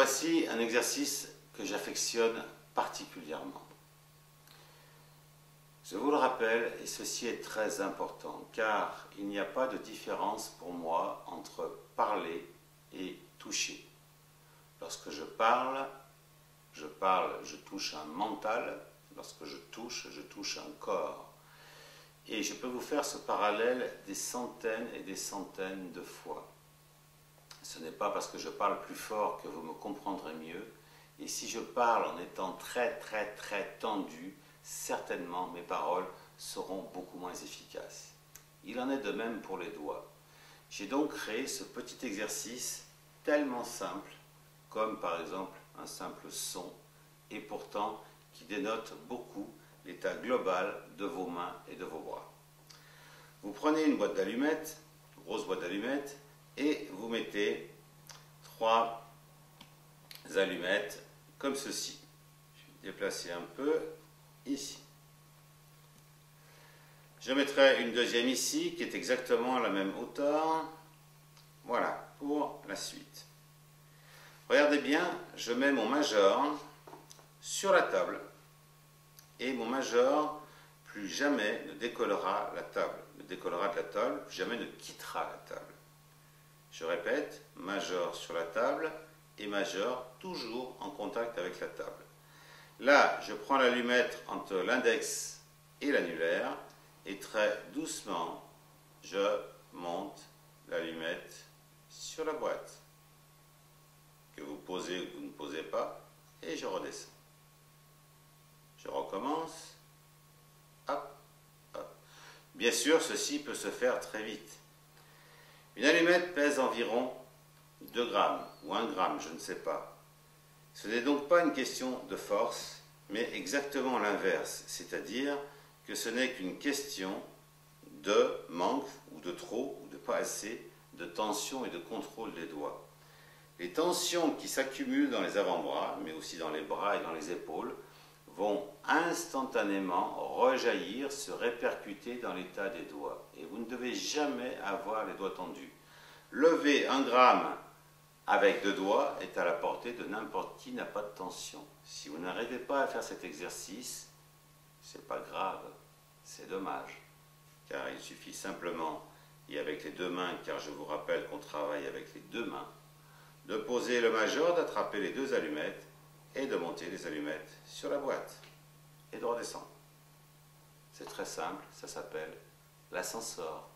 Voici un exercice que j'affectionne particulièrement. Je vous le rappelle, et ceci est très important, car il n'y a pas de différence pour moi entre parler et toucher. Lorsque je parle, je touche un mental. Lorsque je touche un corps. Et je peux vous faire ce parallèle des centaines et des centaines de fois. Ce n'est pas parce que je parle plus fort que vous me comprendrez mieux. Et si je parle en étant très tendu, certainement mes paroles seront beaucoup moins efficaces. Il en est de même pour les doigts. J'ai donc créé ce petit exercice tellement simple, comme par exemple un simple son, et pourtant qui dénote beaucoup l'état global de vos mains et de vos bras. Vous prenez une boîte d'allumettes, grosse boîte d'allumettes, et vous mettez 3 allumettes comme ceci. Je vais déplacer un peu ici. Je mettrai une deuxième ici qui est exactement à la même hauteur. Voilà, pour la suite. Regardez bien, je mets mon majeur sur la table et mon majeur plus jamais ne décollera la table, plus jamais ne quittera la table. Je répète, majeur sur la table et majeur toujours en contact avec la table. Là, je prends l'allumette entre l'index et l'annulaire et très doucement, je monte l'allumette sur la boîte que vous posez ou que vous ne posez pas et je redescends. Je recommence. Hop, hop. Bien sûr, ceci peut se faire très vite. Une allumette pèse environ 2 grammes ou 1 gramme, je ne sais pas. Ce n'est donc pas une question de force, mais exactement l'inverse, c'est-à-dire que ce n'est qu'une question de manque ou de trop ou de pas assez de tension et de contrôle des doigts. Les tensions qui s'accumulent dans les avant-bras, mais aussi dans les bras et dans les épaules, vont instantanément rejaillir, se répercuter dans l'état des doigts. Et vous ne devez jamais avoir les doigts tendus. Lever 1 gramme avec 2 doigts est à la portée de n'importe qui n'a pas de tension. Si vous n'arrivez pas à faire cet exercice, c'est pas grave, c'est dommage. Car il suffit simplement, et avec les 2 mains, car je vous rappelle qu'on travaille avec les 2 mains, de poser le majeur, d'attraper les 2 allumettes et de monter les allumettes sur la boîte et de redescendre. C'est très simple, ça s'appelle l'ascenseur.